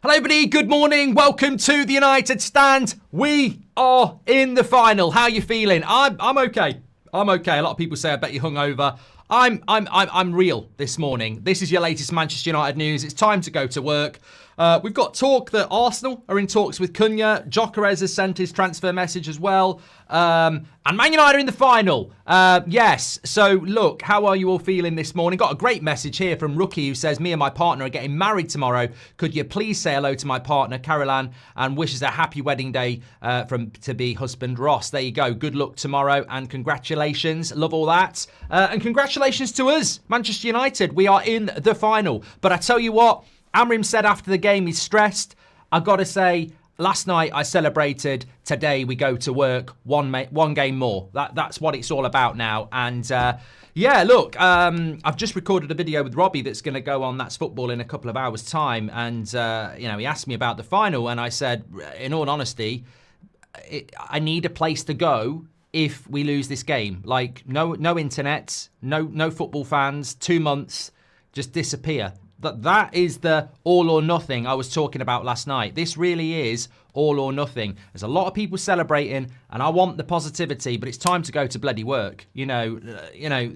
Hello everybody, good morning, welcome to the United Stand. We are in the final. How are you feeling? I'm okay. I'm okay. A lot of people say I bet you're hungover. I'm real this morning. This is your latest Manchester United news. It's time to go to work. We've got talk that Arsenal are in talks with Cunha. Gyokeres has sent his transfer message as well. And Man United are in the final. Yes. So look, how are you all feeling this morning? Got a great message here from Rookie who says, me and my partner are getting married tomorrow. Could you please say hello to my partner, Caroline, and wishes a happy wedding day from to-be husband, Ross. There you go. Good luck tomorrow and congratulations. Love all that. And congratulations to us, Manchester United. We are in the final. But I tell you what, Amrim said after the game he's stressed. I got to say, last night I celebrated. Today we go to work. One game more. That's what it's all about now. And yeah, look, I've just recorded a video with Robbie that's going to go on That's Football in a couple of hours' time. And you know, he asked me about the final, and I said, in all honesty, I need a place to go if we lose this game. Like no internet, no football fans. 2 months, just disappear. That is the all or nothing I was talking about last night. This really is all or nothing. There's a lot of people celebrating, and I want the positivity, but it's time to go to bloody work. You know,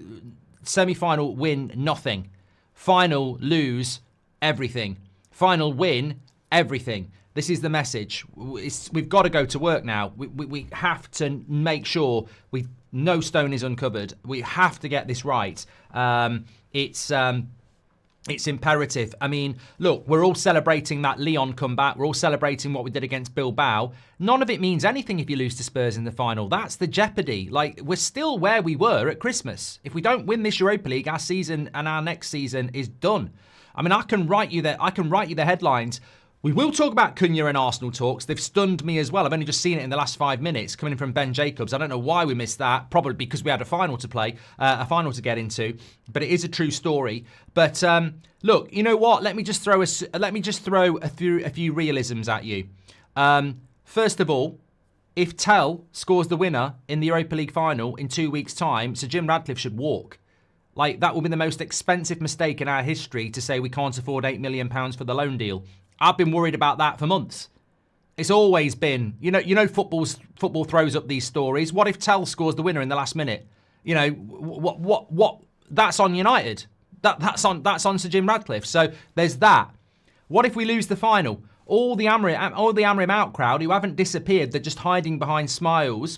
semi-final win, nothing. Final lose, everything. Final win, everything. This is the message. We've got to go to work now. We have to make sure no stone is uncovered. We have to get this right. It's imperative. I mean, look, we're all celebrating that Lyon comeback. We're all celebrating what we did against Bilbao. None of it means anything if you lose to Spurs in the final. That's the jeopardy. Like, we're still where we were at Christmas. If we don't win this Europa League, our season and our next season is done. I mean, I can write you the headlines. We will talk about Cunha and Arsenal talks. They've stunned me as well. I've only just seen it in the last 5 minutes coming in from Ben Jacobs. I don't know why we missed that. Probably because we had a final to play, a final to get into. But it is a true story. But look, you know what? Let me just throw a few realisms at you. First of all, if Tell scores the winner in the Europa League final in 2 weeks' time, Sir Jim Ratcliffe should walk. Like, that will be the most expensive mistake in our history to say we can't afford £8 million for the loan deal. I've been worried about that for months. It's always been, you know, football throws up these stories. What if Tell scores the winner in the last minute? You know, what? That's on United. That's on Sir Jim Ratcliffe. So there's that. What if we lose the final? All the Amrim out crowd who haven't disappeared, they're just hiding behind smiles.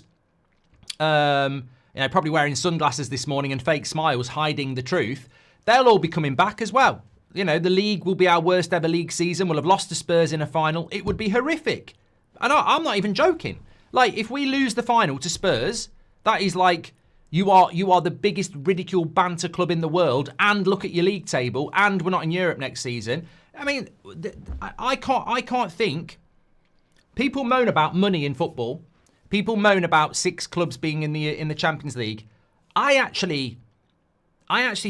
You know, probably wearing sunglasses this morning and fake smiles, hiding the truth. They'll all be coming back as well. You know, the league will be our worst ever league season. We'll have lost to Spurs in a final. It would be horrific. And I'm not even joking. Like, if we lose the final to Spurs, that is like, you are the biggest ridicule banter club in the world, and look at your league table, and we're not in Europe next season. I mean, I can't think. People moan about money in football. People moan about 6 clubs being in the Champions League. I actually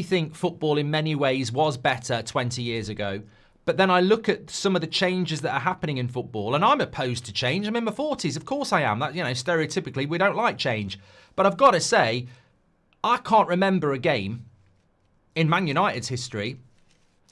think football in many ways was better 20 years ago. But then I look at some of the changes that are happening in football, and I'm opposed to change. I'm in my 40s. Of course I am. That, you know, stereotypically, we don't like change. But I've got to say, I can't remember a game in Man United's history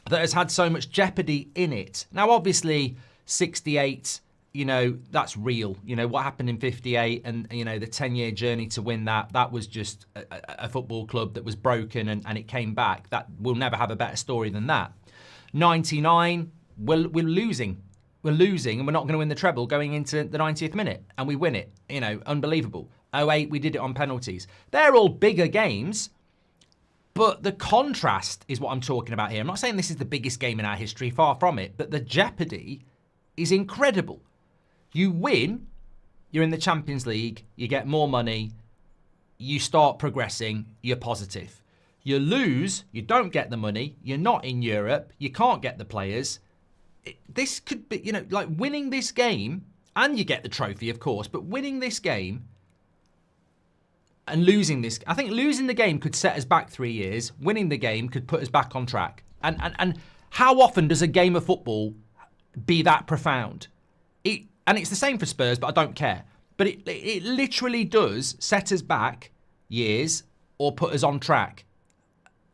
that has had so much jeopardy in it. Now, obviously, 68, you know, that's real. You know, what happened in 58 and, you know, the 10-year journey to win that was just a football club that was broken and it came back. That we'll never have a better story than that. 99, we're losing. We're losing and we're not going to win the treble going into the 90th minute. And we win it. You know, unbelievable. 08, we did it on penalties. They're all bigger games. But the contrast is what I'm talking about here. I'm not saying this is the biggest game in our history, far from it. But the jeopardy is incredible. You win, you're in the Champions League, you get more money, you start progressing, you're positive. You lose, you don't get the money, you're not in Europe, you can't get the players. This could be, you know, like winning this game, and you get the trophy, of course, but winning this game and losing this, I think losing the game could set us back 3 years. Winning the game could put us back on track. And how often does a game of football be that profound? And it's the same for Spurs, but I don't care. But it literally does set us back years or put us on track.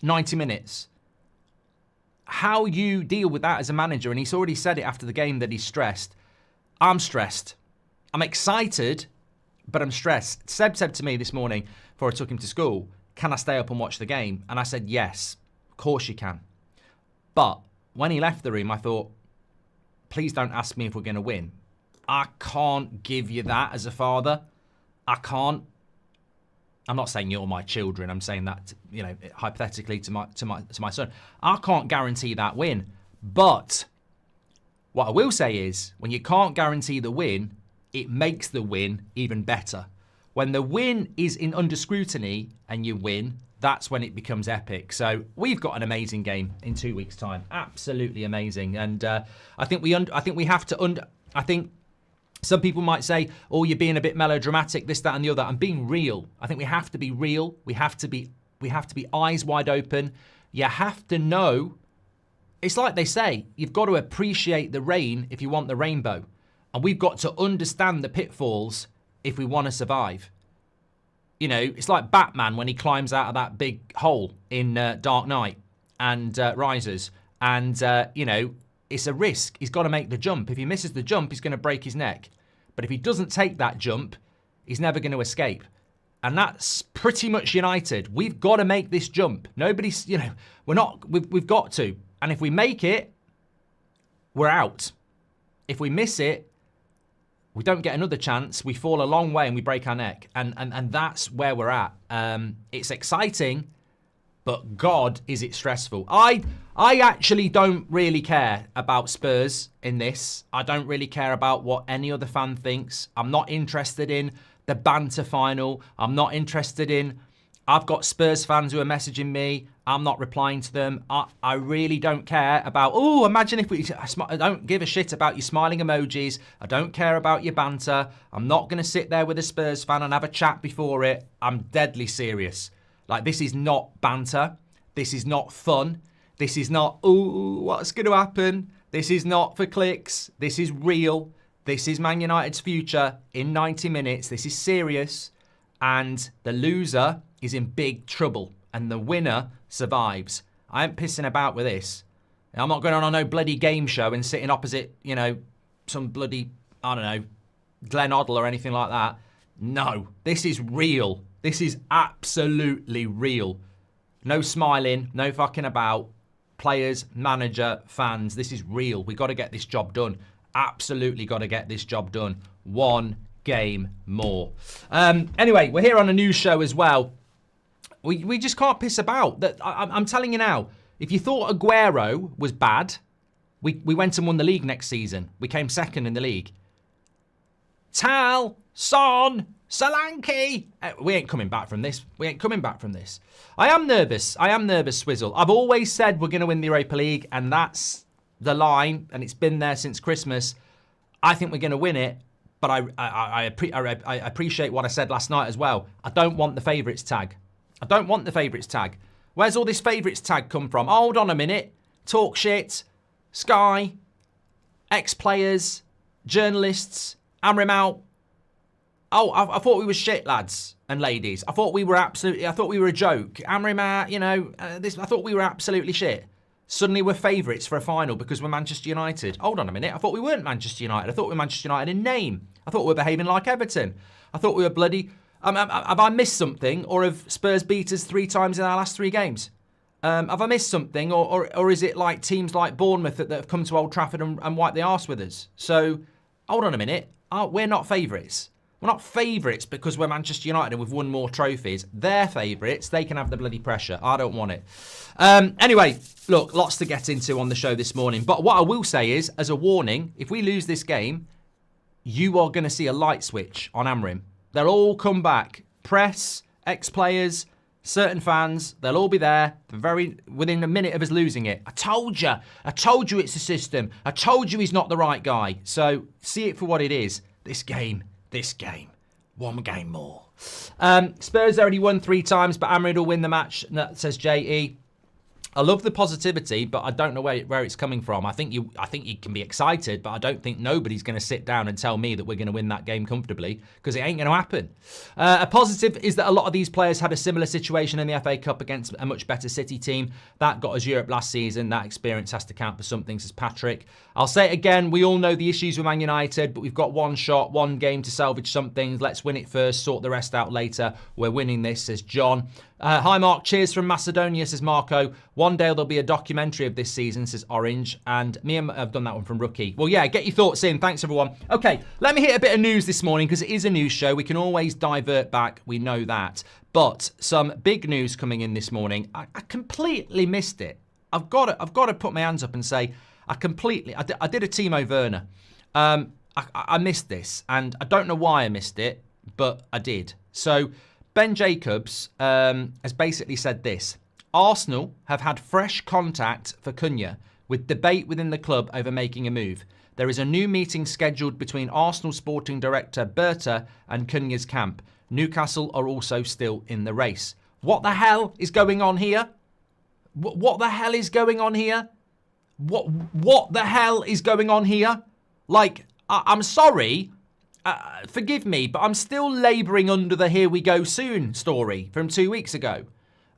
90 minutes. how you deal with that as a manager, and he's already said it after the game that he's stressed. I'm stressed. I'm excited, but I'm stressed. Seb said to me this morning before I took him to school, can I stay up and watch the game? And I said, yes, of course you can. But when he left the room, I thought, please don't ask me if we're going to win. I can't give you that as a father. I can't. I'm not saying you're my children. I'm saying that, you know, hypothetically to my son. I can't guarantee that win. But what I will say is, when you can't guarantee the win, it makes the win even better. When the win is under scrutiny and you win, that's when it becomes epic. So we've got an amazing game in 2 weeks' time. Absolutely amazing. And I think we have to I think some people might say, oh, you're being a bit melodramatic, this, that, and the other. I'm being real. I think we have to be real. We have to be eyes wide open. You have to know. It's like they say, you've got to appreciate the rain if you want the rainbow. And we've got to understand the pitfalls if we want to survive. You know, it's like Batman when he climbs out of that big hole in Dark Knight and Rises. And, you know, it's a risk. He's got to make the jump. If he misses the jump, he's going to break his neck. But if he doesn't take that jump, he's never going to escape. And that's pretty much United. We've got to make this jump. Nobody's, you know, we've got to. And if we make it, we're out. If we miss it, we don't get another chance. We fall a long way and we break our neck. And that's where we're at. It's exciting, but God, is it stressful. I actually don't really care about Spurs in this. I don't really care about what any other fan thinks. I'm not interested in the banter final. I'm not interested in... I've got Spurs fans who are messaging me. I'm not replying to them. I really don't care about... Oh, imagine if we... I don't give a shit about your smiling emojis. I don't care about your banter. I'm not going to sit there with a Spurs fan and have a chat before it. I'm deadly serious. Like, this is not banter. This is not fun. This is not, ooh, what's going to happen? This is not for clicks. This is real. This is Man United's future in 90 minutes. This is serious. And the loser is in big trouble. And the winner survives. I ain't pissing about with this. I'm not going on no bloody game show and sitting opposite, you know, some bloody, I don't know, Glenn Hoddle or anything like that. No, this is real. This is absolutely real. No smiling, no fucking about. Players, manager, fans, this is real. We got to get this job done. Absolutely got to get this job done. One game more. Anyway, we're here on a news show as well. We just can't piss about. I'm telling you now, if you thought Aguero was bad, we went and won the league next season. We came second in the league. Tal, Son, Solanke. We ain't coming back from this. We ain't coming back from this. I am nervous. Swizzle. I've always said we're going to win the Europa League, and that's the line, and it's been there since Christmas. I think we're going to win it, but I appreciate what I said last night as well. I don't want the favourites tag. Where's all this favourites tag come from? Hold on a minute. Talk shit. Sky. Ex-players. Journalists. Amrim out. Oh, I thought we were shit, lads and ladies. I thought we were a joke. Amrim, you know, I thought we were absolutely shit. Suddenly we're favourites for a final because we're Manchester United. Hold on a minute. I thought we weren't Manchester United. I thought we were Manchester United in name. I thought we were behaving like Everton. I thought we were bloody... have I missed something? Or have Spurs beat us 3 times in our last 3 games? Have I missed something? Or is it like teams like Bournemouth that have come to Old Trafford and wiped the arse with us? So, hold on a minute. We're not favourites. We're not favourites because we're Manchester United and we've won more trophies. They're favourites. They can have the bloody pressure. I don't want it. Anyway, look, lots to get into on the show this morning. But what I will say is, as a warning, if we lose this game, you are going to see a light switch on Amrim. They'll all come back. Press, ex-players, certain fans, they'll all be there within a minute of us losing it. I told you it's a system. I told you he's not the right guy. So see it for what it is. This game. One game more. Spurs already won 3 times, but Amrid will win the match, says JE. I love the positivity, but I don't know where it's coming from. I think you can be excited, but I don't think nobody's going to sit down and tell me that we're going to win that game comfortably, because it ain't going to happen. A positive is that a lot of these players had a similar situation in the FA Cup against a much better City team. That got us Europe last season. That experience has to count for something, says Patrick. I'll say it again, we all know the issues with Man United, but we've got one shot, one game to salvage something. Let's win it first, sort the rest out later. We're winning this, says John. Hi Mark, cheers from Macedonia, says Marco. One day there'll be a documentary of this season, says Orange. And me and I've done that one from Rookie. Well, yeah, get your thoughts in. Thanks, everyone. Okay, let me hit a bit of news this morning, because it is a news show. We can always divert back. We know that. But some big news coming in this morning. I completely missed it. I've got to put my hands up and say, I did a Timo Werner. I missed this, and I don't know why I missed it, but I did. So Ben Jacobs has basically said this. Arsenal have had fresh contact for Cunha, with debate within the club over making a move. There is a new meeting scheduled between Arsenal sporting director Berta and Cunha's camp. Newcastle are also still in the race. What the hell is going on here? What the hell is going on here? What the hell is going on here? Like, I'm sorry, forgive me, but I'm still labouring under the here we go soon story from 2 weeks ago.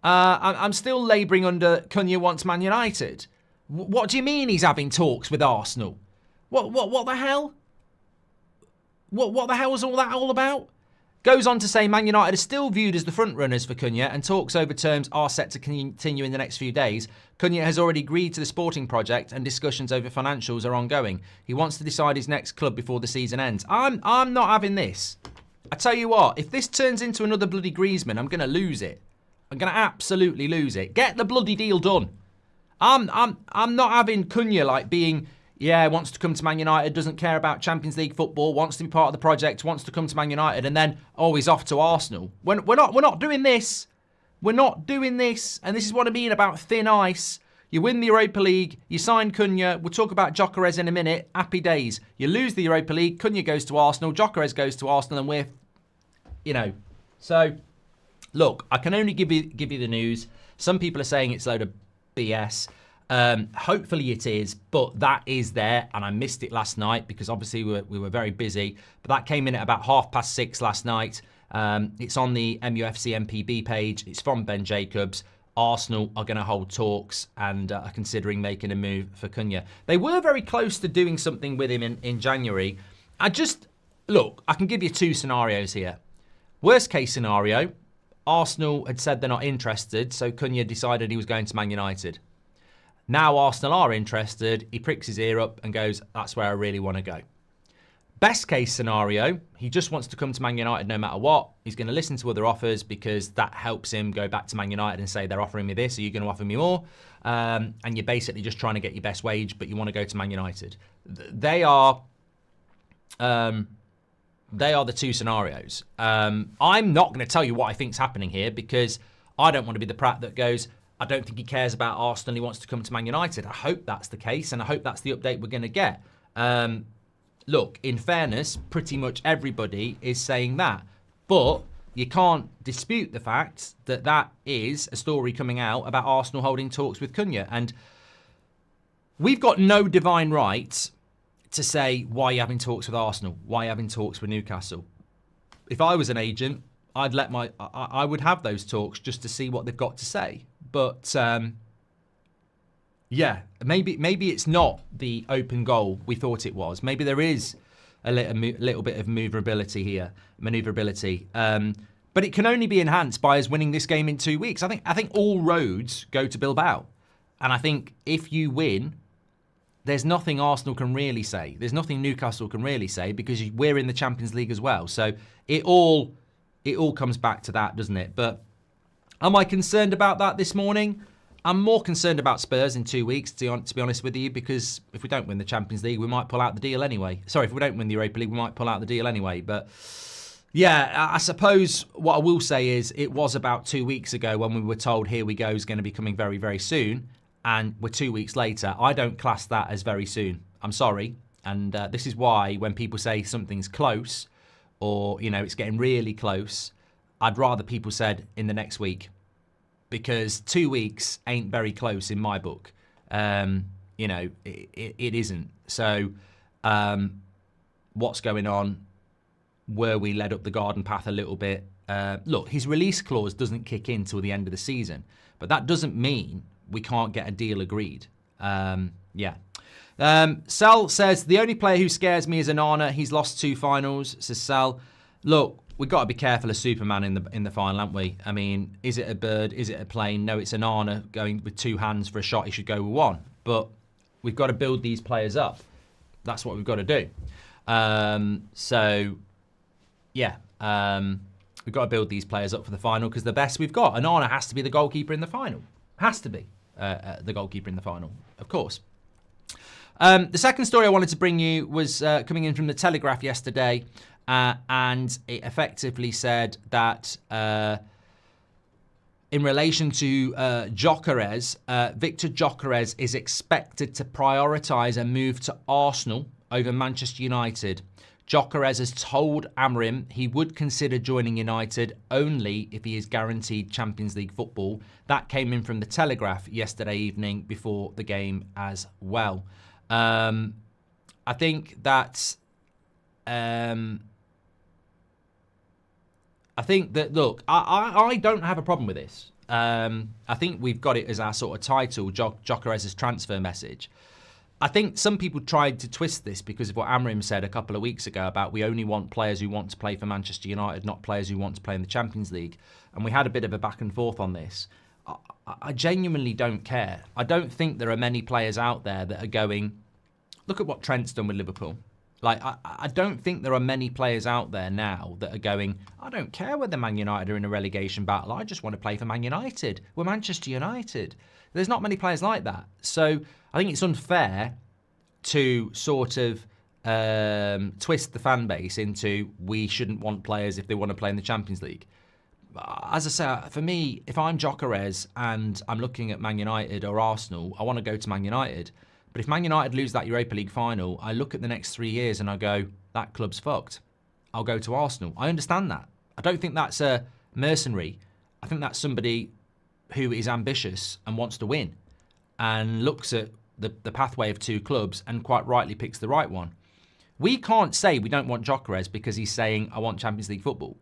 I'm still labouring under Cunha wants Man United. What do you mean he's having talks with Arsenal? What the hell? What the hell was all that all about? Goes on to say Man United are still viewed as the front runners for Cunha, and talks over terms are set to continue in the next few days. Cunha has already agreed to the sporting project, and discussions over financials are ongoing. He wants to decide his next club before the season ends. I'm not having this. I tell you what, if this turns into another bloody Griezmann, I'm going to lose it. I'm going to absolutely lose it. Get the bloody deal done. I'm not having Cunha like being, yeah, wants to come to Man United, doesn't care about Champions League football, wants to be part of the project, wants to come to Man United, and then, oh, he's off to Arsenal. We're not doing this. We're not doing this. And this is what I mean about thin ice. You win the Europa League, you sign Cunha, we'll talk about Gyokeres in a minute, happy days. You lose the Europa League, Cunha goes to Arsenal, Gyokeres goes to Arsenal, and we're, so, look, I can only give you the news. Some people are saying it's a load of BS. Hopefully it is, but that is there, and I missed it last night because obviously we were very busy. But that came in at about 6:30 last night. It's on the MUFC MPB page. It's from Ben Jacobs. Arsenal are going to hold talks and are considering making a move for Cunha. They were very close to doing something with him in January. Look, I can give you two scenarios here. Worst case scenario, Arsenal had said they're not interested, so Cunha decided he was going to Man United. Now Arsenal are interested, he pricks his ear up and goes, that's where I really want to go. Best case scenario, he just wants to come to Man United no matter what. He's going to listen to other offers because that helps him go back to Man United and say, they're offering me this, are you going to offer me more? And you're basically just trying to get your best wage, but you want to go to Man United. They are the two scenarios. I'm not going to tell you what I think's happening here because I don't want to be the prat that goes, I don't think he cares about Arsenal, he wants to come to Man United. I hope that's the case, and I hope that's the update we're going to get. Look, in fairness, pretty much everybody is saying that. But you can't dispute the fact that that is a story coming out about Arsenal holding talks with Cunha. And we've got no divine right to say, why are you having talks with Arsenal? Why are you having talks with Newcastle? If I was an agent, I would have those talks just to see what they've got to say. But yeah, maybe it's not the open goal we thought it was. Maybe there is a little bit of maneuverability here, but it can only be enhanced by us winning this game in 2 weeks. I think all roads go to Bilbao, and I think if you win, there's nothing Arsenal can really say. There's nothing Newcastle can really say because we're in the Champions League as well. So it all comes back to that, doesn't it? But am I concerned about that this morning? I'm more concerned about Spurs in 2 weeks, to be honest with you, because if we don't win the Champions League, we might pull out the deal anyway. Sorry, if we don't win the Europa League, we might pull out the deal anyway. But yeah, I suppose what I will say is it was about 2 weeks ago when we were told here we go is going to be coming very, very soon. And we're 2 weeks later. I don't class that as very soon. I'm sorry. And this is why when people say something's close or, it's getting really close, I'd rather people said in the next week. because 2 weeks ain't very close in my book. You know, it isn't. So what's going on? Were we led up the garden path a little bit? Look, his release clause doesn't kick in till the end of the season, but that doesn't mean we can't get a deal agreed. Yeah. Sal says, the only player who scares me is Onana. He's lost 2 finals, says Sal. Look, we've got to be careful of Superman in the final, haven't we? I mean, is it a bird? Is it a plane? No, it's Onana going with 2 hands for a shot. He should go with 1. But we've got to build these players up. That's what we've got to do. So, yeah. We've got to build these players up for the final because the best we've got. Onana has to be the goalkeeper in the final. Has to be the goalkeeper in the final, of course. The second story I wanted to bring you was coming in from the Telegraph yesterday, and it effectively said that in relation to Gyokeres, Victor Gyokeres is expected to prioritise a move to Arsenal over Manchester United. Gyokeres has told Amorim he would consider joining United only if he is guaranteed Champions League football. That came in from the Telegraph yesterday evening before the game as well. I think that look, I don't have a problem with this. I think we've got it as our sort of title, Gyokeres' transfer message. I think some people tried to twist this because of what Amorim said a couple of weeks ago about we only want players who want to play for Manchester United, not players who want to play in the Champions League. And we had a bit of a back and forth on this. I genuinely don't care. I don't think there are many players out there that are going, look at what Trent's done with Liverpool. Like, I don't think there are many players out there now that are going, I don't care whether Man United are in a relegation battle. I just want to play for Man United. We're Manchester United. There's not many players like that. So I think it's unfair to sort of twist the fan base into we shouldn't want players if they want to play in the Champions League. As I say, for me, if I'm Gyokeres and I'm looking at Man United or Arsenal, I want to go to Man United. But if Man United lose that Europa League final, I look at the next 3 years and I go, that club's fucked. I'll go to Arsenal. I understand that. I don't think that's a mercenary. I think that's somebody who is ambitious and wants to win and looks at the pathway of 2 clubs and quite rightly picks the right one. We can't say we don't want Gyokeres because he's saying, I want Champions League football.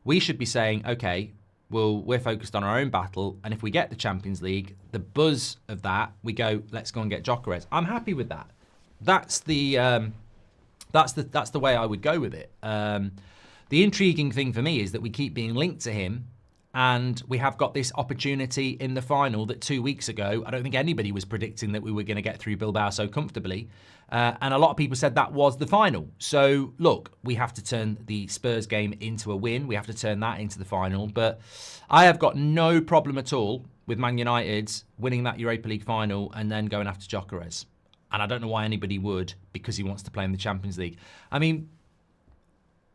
We should be saying, okay, well, we're focused on our own battle, and if we get the Champions League, the buzz of that, we go, let's go and get Gyokeres. I'm happy with that. That's the way I would go with it. The intriguing thing for me is that we keep being linked to him, and we have got this opportunity in the final that 2 weeks ago, I don't think anybody was predicting that we were going to get through Bilbao so comfortably. And a lot of people said that was the final. So, look, we have to turn the Spurs game into a win. We have to turn that into the final. But I have got no problem at all with Man United winning that Europa League final and then going after Gyokeres. And I don't know why anybody would, because he wants to play in the Champions League. I mean,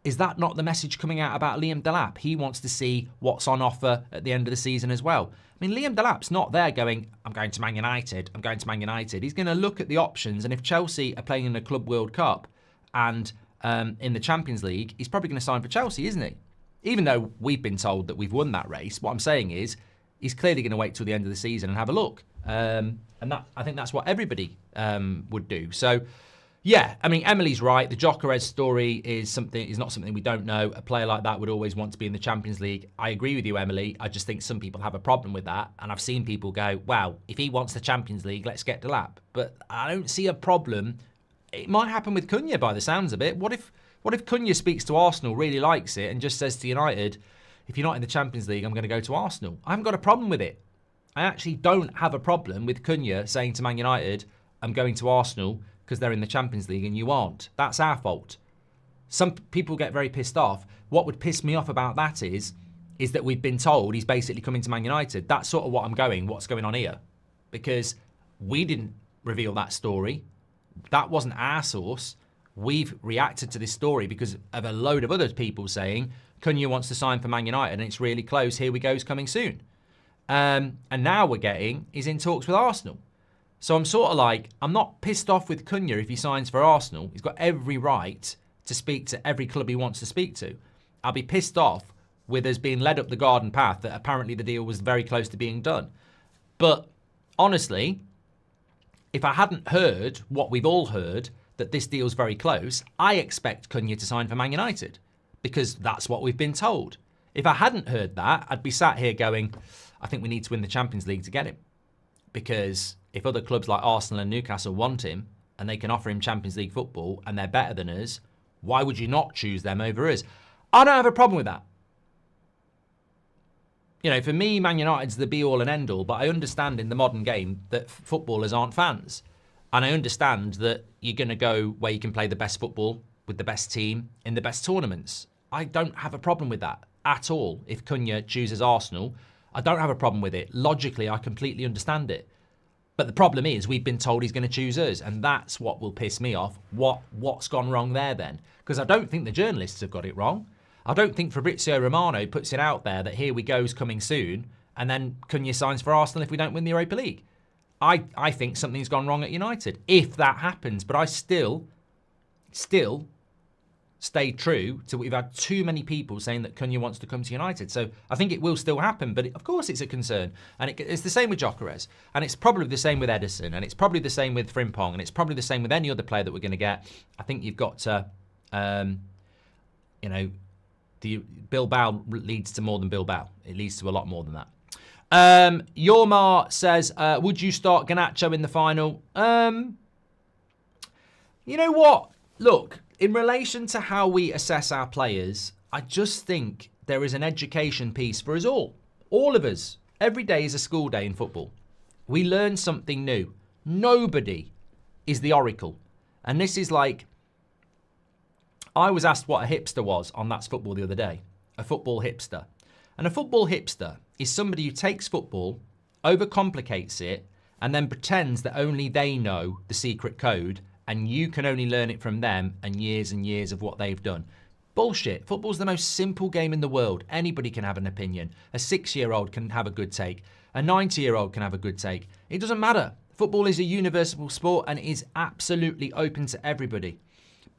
is that not the message coming out about Liam Delap? He wants to see what's on offer at the end of the season as well. I mean, Liam Delap's not there going, I'm going to Man United, I'm going to Man United. He's going to look at the options, and if Chelsea are playing in the Club World Cup and in the Champions League, he's probably going to sign for Chelsea, isn't he? Even though we've been told that we've won that race, what I'm saying is he's clearly going to wait till the end of the season and have a look. And that, I think that's what everybody would do. So, yeah, I mean, Emily's right. The Gyokeres story is not something we don't know. A player like that would always want to be in the Champions League. I agree with you, Emily. I just think some people have a problem with that. And I've seen people go, wow, if he wants the Champions League, let's get Delap. But I don't see a problem. It might happen with Cunha by the sounds of it. What if Cunha speaks to Arsenal, really likes it, and just says to United, if you're not in the Champions League, I'm going to go to Arsenal. I haven't got a problem with it. I actually don't have a problem with Cunha saying to Man United, I'm going to Arsenal because they're in the Champions League and you aren't. That's our fault. Some people get very pissed off. What would piss me off about that is that we've been told he's basically coming to Man United. That's sort of what I'm going, what's going on here. Because we didn't reveal that story. That wasn't our source. We've reacted to this story because of a load of other people saying Cunha wants to sign for Man United and it's really close. Here we go, it's coming soon. And now we're getting, he's in talks with Arsenal. So I'm sort of like, I'm not pissed off with Cunha if he signs for Arsenal. He's got every right to speak to every club he wants to speak to. I'll be pissed off with us being led up the garden path that apparently the deal was very close to being done. But honestly, if I hadn't heard what we've all heard, that this deal's very close, I expect Cunha to sign for Man United because that's what we've been told. If I hadn't heard that, I'd be sat here going, I think we need to win the Champions League to get him. Because if other clubs like Arsenal and Newcastle want him and they can offer him Champions League football and they're better than us, why would you not choose them over us? I don't have a problem with that. You know, for me, Man United's the be-all and end-all, but I understand in the modern game that footballers aren't fans. And I understand that you're going to go where you can play the best football with the best team in the best tournaments. I don't have a problem with that at all. If Cunha chooses Arsenal, I don't have a problem with it. Logically, I completely understand it. But the problem is we've been told he's going to choose us, and that's what will piss me off. What's gone wrong there then? Because I don't think the journalists have got it wrong. I don't think Fabrizio Romano puts it out there that here we go's coming soon, and then Cunha signs for Arsenal if we don't win the Europa League. I think something's gone wrong at United, if that happens. But I still stay true to we've had too many people saying that Cunha wants to come to United. So I think it will still happen, but of course it's a concern. And it's the same with Gyokeres, and it's probably the same with Edison, and it's probably the same with Frimpong, and it's probably the same with any other player that we're going to get. I think you've got to, the Bilbao leads to more than Bilbao. It leads to a lot more than that. Yormar says, would you start Garnacho in the final? You know what? Look, in relation to how we assess our players, I just think there is an education piece for us all. All of us. Every day is a school day in football. We learn something new. Nobody is the oracle. And this is like, I was asked what a hipster was on That's Football the other day. A football hipster. And a football hipster is somebody who takes football, overcomplicates it, and then pretends that only they know the secret code and you can only learn it from them and years of what they've done. Bullshit. Football's the most simple game in the world. Anybody can have an opinion. A 6-year-old can have a good take. A 90-year-old can have a good take. It doesn't matter. Football is a universal sport and is absolutely open to everybody.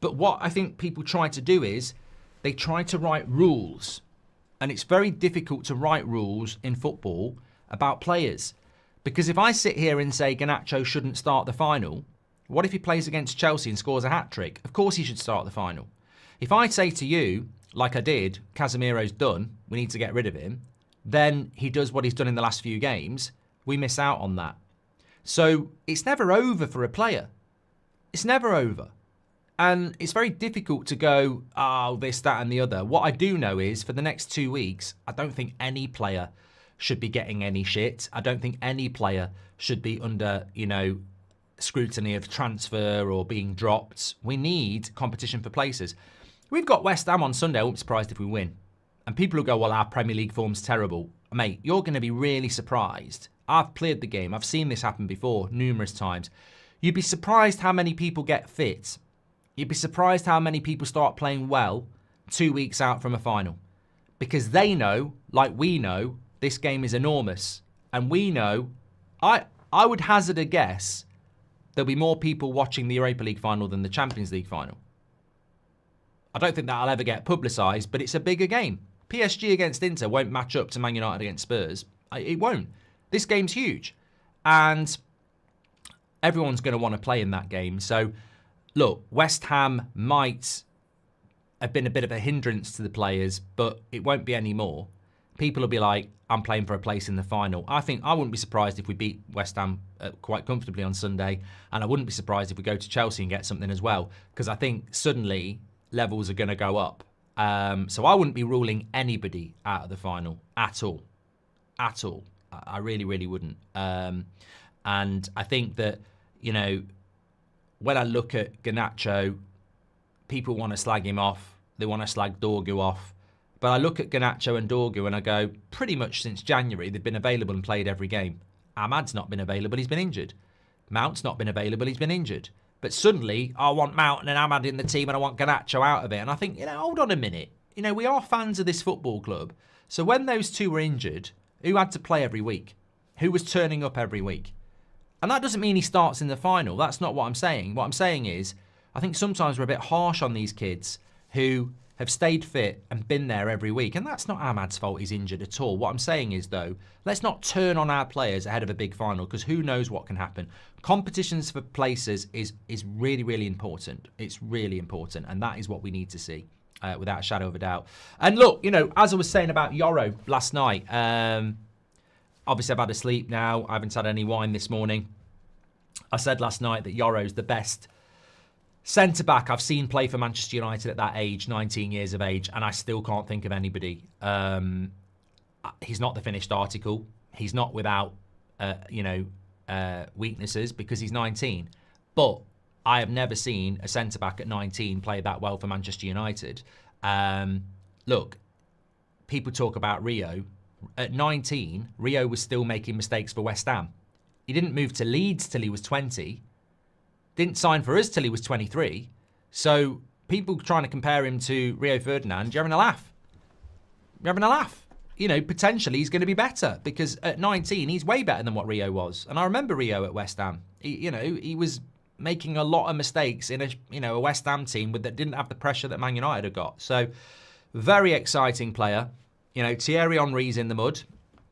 But what I think people try to do is they try to write rules. And it's very difficult to write rules in football about players. Because if I sit here and say Garnacho shouldn't start the final, what if he plays against Chelsea and scores a hat-trick? Of course he should start the final. If I say to you, like I did, Casemiro's done, we need to get rid of him, then he does what he's done in the last few games, we miss out on that. So it's never over for a player. It's never over. And it's very difficult to go, oh, this, that, and the other. What I do know is for the next 2 weeks, I don't think any player should be getting any shit. I don't think any player should be under, scrutiny of transfer or being dropped. We need competition for places. We've got West Ham on Sunday. I won't be surprised if we win. And people will go, well, our Premier League form's terrible. Mate, you're going to be really surprised. I've played the game. I've seen this happen before numerous times. You'd be surprised how many people get fit. You'd be surprised how many people start playing well 2 weeks out from a final. Because they know, like we know, this game is enormous. And we know, I would hazard a guess, there'll be more people watching the Europa League final than the Champions League final. I don't think that'll ever get publicised, but it's a bigger game. PSG against Inter won't match up to Man United against Spurs. It won't. This game's huge. And everyone's going to want to play in that game. So, look, West Ham might have been a bit of a hindrance to the players, but it won't be any more. People will be like, I'm playing for a place in the final. I wouldn't be surprised if we beat West Ham quite comfortably on Sunday, and I wouldn't be surprised if we go to Chelsea and get something as well, because I think suddenly levels are going to go up. So I wouldn't be ruling anybody out of the final at all. At all. I really, really wouldn't. And I think that, when I look at Garnacho, people want to slag him off. They want to slag Dorgu off. But I look at Garnacho and Dorgu and I go, pretty much since January, they've been available and played every game. Ahmad's not been available, he's been injured. Mount's not been available, he's been injured. But suddenly, I want Mount and Ahmad in the team and I want Garnacho out of it. And I think, hold on a minute. We are fans of this football club. So when those two were injured, who had to play every week? Who was turning up every week? And that doesn't mean he starts in the final. That's not what I'm saying. What I'm saying is, I think sometimes we're a bit harsh on these kids who have stayed fit and been there every week. And that's not Ahmad's fault he's injured at all. What I'm saying is, though, let's not turn on our players ahead of a big final, because who knows what can happen. Competitions for places is really, really important. It's really important, and that is what we need to see, without a shadow of a doubt. And look, you know, as I was saying about Yoro last night, obviously I've had a sleep now. I haven't had any wine this morning. I said last night that Yoro's the best centre-back I've seen play for Manchester United at that age, 19 years of age, and I still can't think of anybody. He's not the finished article. He's not without, weaknesses, because he's 19. But I have never seen a centre-back at 19 play that well for Manchester United. Look, people talk about Rio. At 19, Rio was still making mistakes for West Ham. He didn't move to Leeds till he was 20. Didn't sign for us till he was 23. So people trying to compare him to Rio Ferdinand, you're having a laugh. You're having a laugh. You know, potentially he's going to be better, because at 19, he's way better than what Rio was. And I remember Rio at West Ham. He was making a lot of mistakes in a West Ham team that didn't have the pressure that Man United had got. So very exciting player. You know, Thierry Henry's in the mud.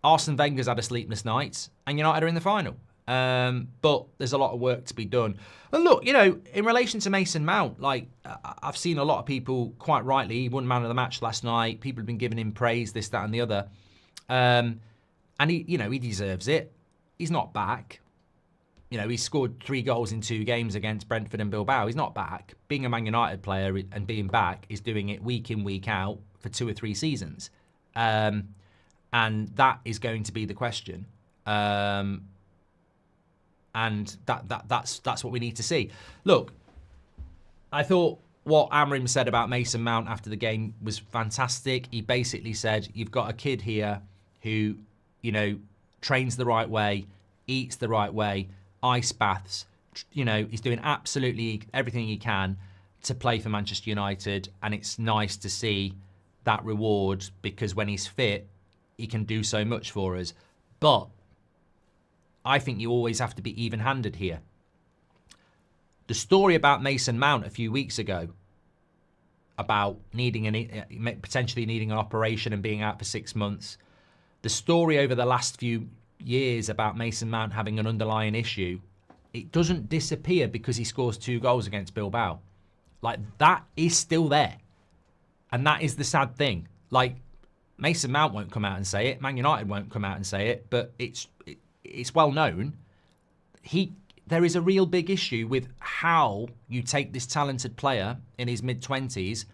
Arsene Wenger's had a sleepless night, and United are in the final. But there's a lot of work to be done. And look, you know, in relation to Mason Mount, like, I've seen a lot of people, quite rightly, he won man of the match last night. People have been giving him praise, this, that, and the other. And he deserves it. He's not back. You know, he scored 3 goals in 2 games against Brentford and Bilbao. He's not back. Being a Man United player and being back is doing it week in, week out for 2 or 3 seasons. And that is going to be the question. And that's what we need to see. Look, I thought what Amrim said about Mason Mount after the game was fantastic. He basically said, you've got a kid here who, you know, trains the right way, eats the right way, ice baths. You know, he's doing absolutely everything he can to play for Manchester United. And it's nice to see that reward, because when he's fit, he can do so much for us. But I think you always have to be even-handed here. The story about Mason Mount a few weeks ago, about potentially needing an operation and being out for 6 months, the story over the last few years about Mason Mount having an underlying issue, it doesn't disappear because he scores 2 goals against Bilbao. Like, that is still there. And that is the sad thing. Like, Mason Mount won't come out and say it. Man United won't come out and say it. But it's well known. There is a real big issue with how you take this talented player in his mid-20s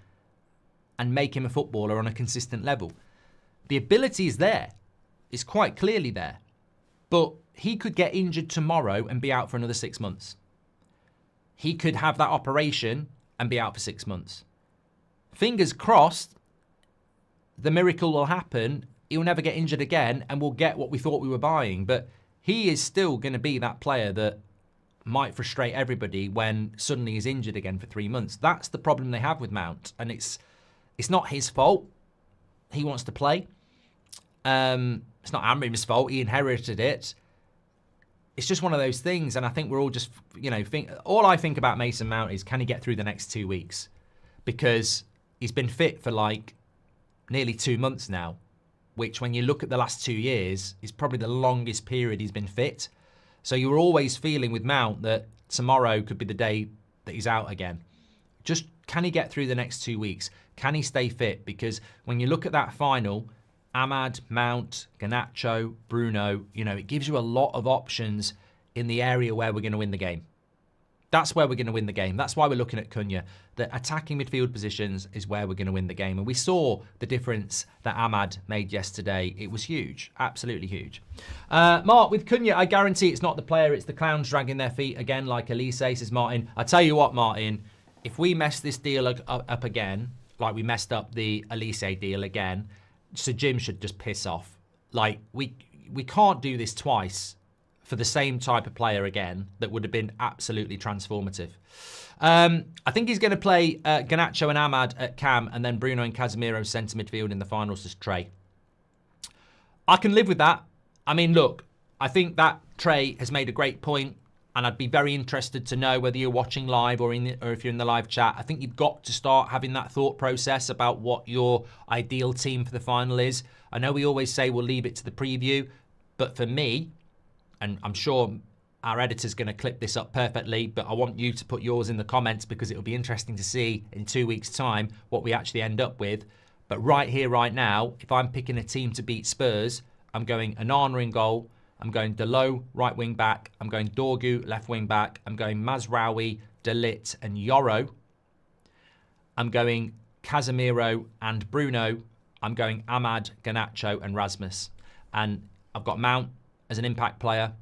and make him a footballer on a consistent level. The ability is there. It's quite clearly there. But he could get injured tomorrow and be out for another 6 months. He could have that operation and be out for 6 months. Fingers crossed, the miracle will happen. He'll never get injured again, and we'll get what we thought we were buying. But he is still going to be that player that might frustrate everybody when suddenly he's injured again for 3 months. That's the problem they have with Mount, and it's not his fault. He wants to play. It's not Amrim's fault. He inherited it. It's just one of those things, and I think we're all just, all I think about Mason Mount is, can he get through the next 2 weeks? Because he's been fit for like nearly 2 months now, which when you look at the last 2 years is probably the longest period he's been fit. So you're always feeling with Mount that tomorrow could be the day that he's out again. Just, can he get through the next 2 weeks? Can he stay fit? Because when you look at that final, Ahmad, Mount, Garnacho, Bruno, it gives you a lot of options in the area where we're going to win the game. That's where we're going to win the game. That's why we're looking at Cunha. The attacking midfield positions is where we're going to win the game. And we saw the difference that Ahmad made yesterday. It was huge. Absolutely huge. Mark, with Cunha, I guarantee it's not the player. It's the clowns dragging their feet again, like Elise, says Martin. I tell you what, Martin, if we mess this deal up again, like we messed up the Elise deal again, Sir Jim should just piss off. Like, we can't do this twice for the same type of player again that would have been absolutely transformative. I think he's going to play Garnacho and Ahmad at Cam, and then Bruno and Casemiro centre midfield in the finals as Trey. I can live with that. I mean, look, I think that Trey has made a great point. and I'd be very interested to know whether you're watching live or if you're in the live chat. I think you've got to start having that thought process about what your ideal team for the final is. I know we always say we'll leave it to the preview, but for me, and I'm sure our editor's going to clip this up perfectly, but I want you to put yours in the comments because it'll be interesting to see in 2 weeks' time what we actually end up with. But right here, right now, if I'm picking a team to beat Spurs, I'm going Onana in goal. I'm going Dalot, right wing back. I'm going Dorgu, left wing back. I'm going Mazraoui, De Ligt and Yoro. I'm going Casemiro and Bruno. I'm going Ahmad, Garnacho and Rasmus. And I've got Mount as an impact player.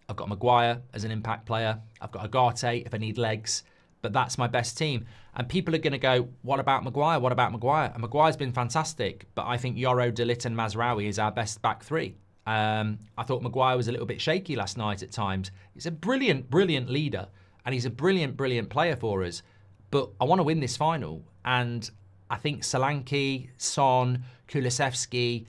I've got Maguire as an impact player. I've got Ugarte if I need legs. But that's my best team. And people are going to go, what about Maguire? What about Maguire? And Maguire's been fantastic. But I think Yoro, De Ligt and Mazraoui is our best back three. I thought Maguire was a little bit shaky last night at times. He's a brilliant, brilliant leader. And he's a brilliant, brilliant player for us. But I want to win this final. And I think Solanke, Son, Kulusevski,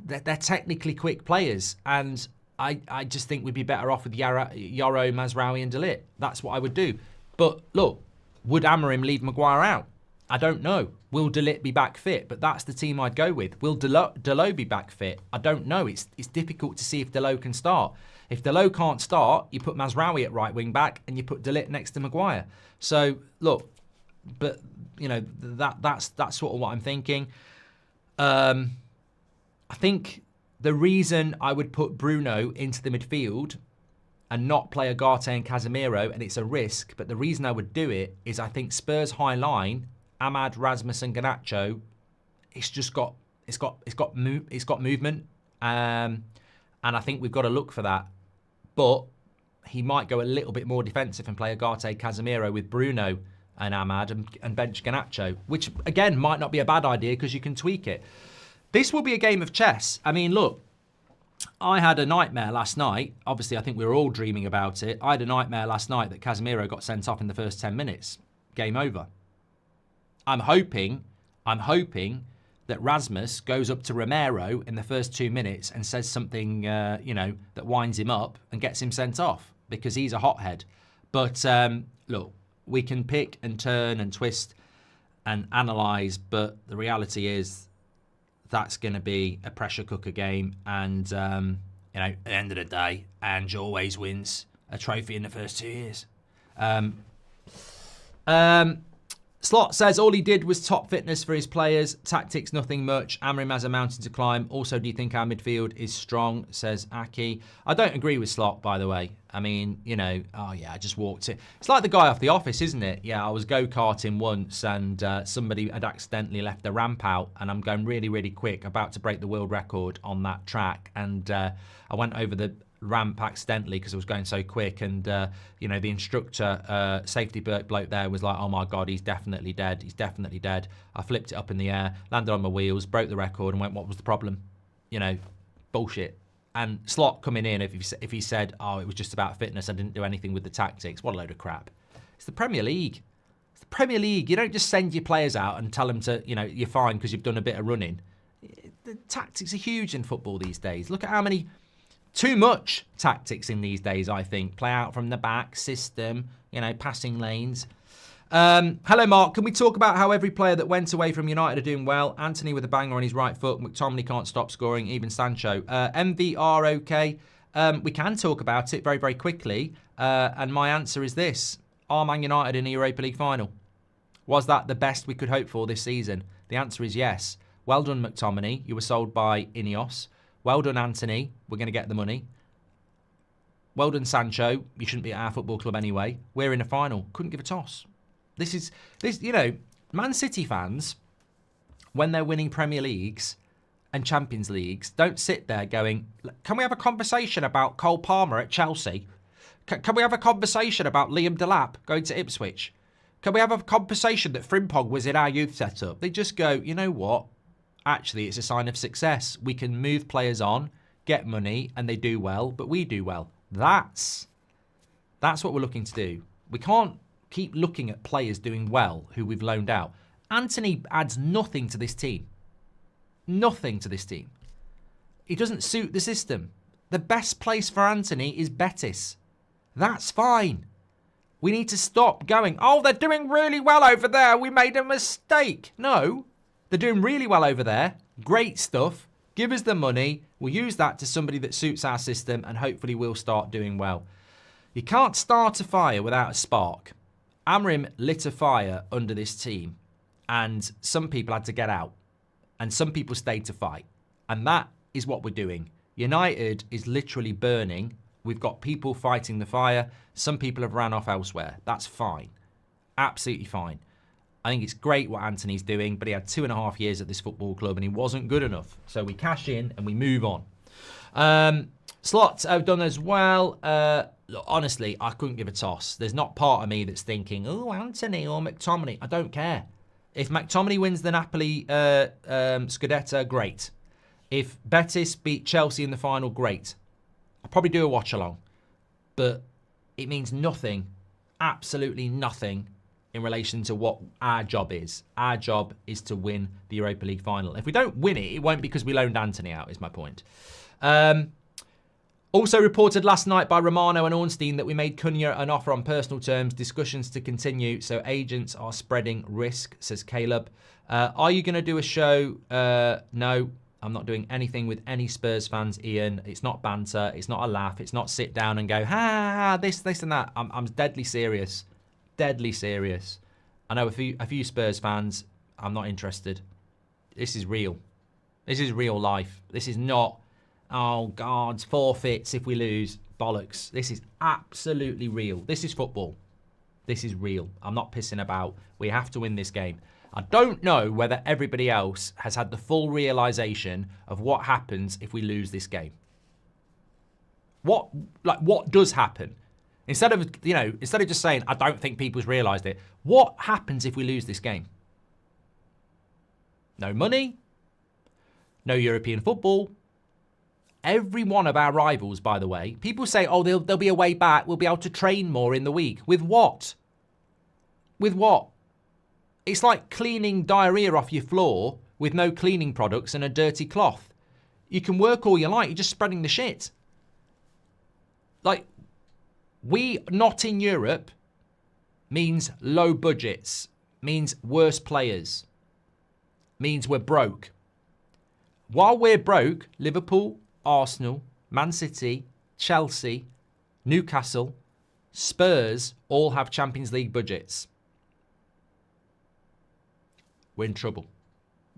they're technically quick players. And I just think we'd be better off with Yoro, Mazraoui and De Ligt. That's what I would do. But look, would Amorim leave Maguire out? I don't know. Will De Ligt be back fit? But that's the team I'd go with. Will Dalot be back fit? I don't know. It's difficult to see if Dalot can start. If Dalot can't start, you put Mazraoui at right wing back and you put De Ligt next to Maguire. So look, but you know that's sort of what I'm thinking. I think the reason I would put Bruno into the midfield and not play Ugarte and Casemiro, and it's a risk, but the reason I would do it is I think Spurs high line, Ahmad, Rasmus and Garnacho, it's got movement, and I think we've got to look for that. But he might go a little bit more defensive and play Ugarte, Casemiro with Bruno and Ahmad and bench Garnacho, which again might not be a bad idea because you can tweak it. This will be a game of chess. I mean, look, I had a nightmare last night. Obviously, I think we were all dreaming about it. I had a nightmare last night that Casemiro got sent off in the first 10 minutes. Game over. I'm hoping that Rasmus goes up to Romero in the first 2 minutes and says something, that winds him up and gets him sent off because he's a hothead. But look, we can pick and turn and twist and analyse, but the reality is that's going to be a pressure cooker game. And, at the end of the day, Ange always wins a trophy in the first 2 years. Slot says all he did was top fitness for his players. Tactics, nothing much. Amorim has a mountain to climb. Also, do you think our midfield is strong, says Aki. I don't agree with Slot, by the way. I mean, I just walked it. It's like the guy off The Office, isn't it? Yeah, I was go-karting once and somebody had accidentally left the ramp out and I'm going really, really quick, about to break the world record on that track. And I went over the ramp accidentally because I was going so quick, and the instructor, safety bloke there was like, oh my god, he's definitely dead, I flipped it up in the air, landed on my wheels, broke the record and went, what was the problem? Bullshit. And Slot coming in, if he said, oh, it was just about fitness, I didn't do anything with the tactics, what a load of crap. It's the Premier League. You don't just send your players out and tell them to, you're fine because you've done a bit of running. The tactics are huge in football these days. Look at how many too much tactics in these days, I think. Play out from the back, system, passing lanes. Hello, Mark. Can we talk about how every player that went away from United are doing well? Anthony with a banger on his right foot. McTominay can't stop scoring, even Sancho. MVR, okay. We can talk about it very, very quickly. And my answer is this. Are Man United in a Europa League final? Was that the best we could hope for this season? The answer is yes. Well done, McTominay. You were sold by Ineos. Well done, Anthony. We're going to get the money. Well done, Sancho. You shouldn't be at our football club anyway. We're in a final. Couldn't give a toss. This, Man City fans, when they're winning Premier Leagues and Champions Leagues, don't sit there going, can we have a conversation about Cole Palmer at Chelsea? Can we have a conversation about Liam Delap going to Ipswich? Can we have a conversation that Frimpong was in our youth setup? They just go, you know what? Actually, it's a sign of success. We can move players on, get money, and they do well, but we do well. That's what we're looking to do. We can't keep looking at players doing well who we've loaned out. Anthony adds nothing to this team. Nothing to this team. He doesn't suit the system. The best place for Anthony is Betis. That's fine. We need to stop going, oh, they're doing really well over there. We made a mistake. No, they're doing really well over there. Great stuff. Give us the money. We'll use that to somebody that suits our system and hopefully we'll start doing well. You can't start a fire without a spark. Amrim lit a fire under this team and some people had to get out and some people stayed to fight. And that is what we're doing. United is literally burning. We've got people fighting the fire. Some people have ran off elsewhere. That's fine. Absolutely fine. I think it's great what Anthony's doing, but he had 2.5 years at this football club and he wasn't good enough. So we cash in and we move on. Slots I've done as well. Look, honestly, I couldn't give a toss. There's not part of me that's thinking, oh, Anthony or McTominay. I don't care. If McTominay wins the Napoli Scudetto, great. If Betis beat Chelsea in the final, great. I'll probably do a watch along. But it means nothing, absolutely nothing, in relation to what our job is. Our job is to win the Europa League final. If we don't win it, it won't be because we loaned Anthony out, is my point. Also reported last night by Romano and Ornstein that we made Cunha an offer on personal terms. Discussions to continue, so agents are spreading risk, says Caleb. Are you going to do a show? No, I'm not doing anything with any Spurs fans, Ian. It's not banter. It's not a laugh. It's not sit down and go, ha, this and that. I'm deadly serious. Deadly serious. I know a few Spurs fans, I'm not interested. This is real. This is real life. This is not, oh, God, forfeits if we lose. Bollocks. This is absolutely real. This is football. This is real. I'm not pissing about. We have to win this game. I don't know whether everybody else has had the full realisation of what happens if we lose this game. What does happen? Instead of just saying, I don't think people's realised it. What happens if we lose this game? No money. No European football. Every one of our rivals, by the way, people say, oh, there'll be a way back. We'll be able to train more in the week. With what? With what? It's like cleaning diarrhea off your floor with no cleaning products and a dirty cloth. You can work all you like. You're just spreading the shit. Like, we not in Europe means low budgets, means worse players, means we're broke. While we're broke, Liverpool, Arsenal, Man City, Chelsea, Newcastle, Spurs all have Champions League budgets. We're in trouble.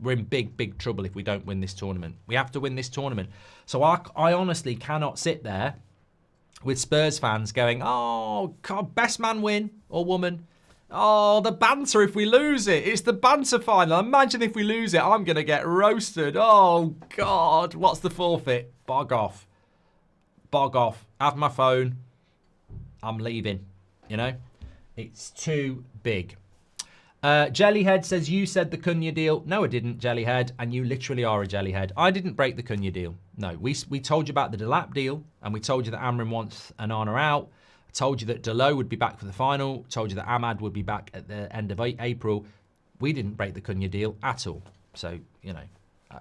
We're in big, big trouble if we don't win this tournament. We have to win this tournament. So I honestly cannot sit there with Spurs fans going, oh, God, best man win or woman. Oh, the banter if we lose it. It's the banter final. Imagine if we lose it, I'm going to get roasted. Oh, God. What's the forfeit? Bog off. Bog off. Have my phone. I'm leaving. You know? It's too big. Jellyhead says, you said the Cunha deal. No, I didn't, Jellyhead. And you literally are a Jellyhead. I didn't break the Cunha deal. No, we told you about the Delap deal. And we told you that Amrin wants Anana out. I told you that Delo would be back for the final. Told you that Ahmad would be back at the end of April. We didn't break the Cunha deal at all. So, you know,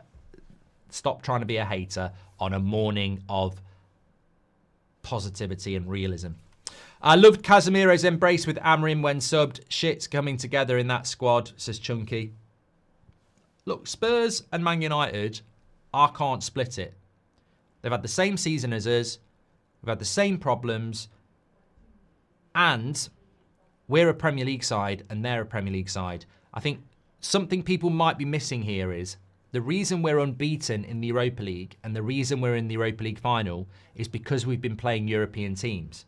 stop trying to be a hater on a morning of positivity and realism. I loved Casemiro's embrace with Amrin when subbed. Shit's coming together in that squad, says Chunky. Look, Spurs and Man United, I can't split it. They've had the same season as us. We've had the same problems. And we're a Premier League side and they're a Premier League side. I think something people might be missing here is the reason we're unbeaten in the Europa League and the reason we're in the Europa League final is because we've been playing European teams.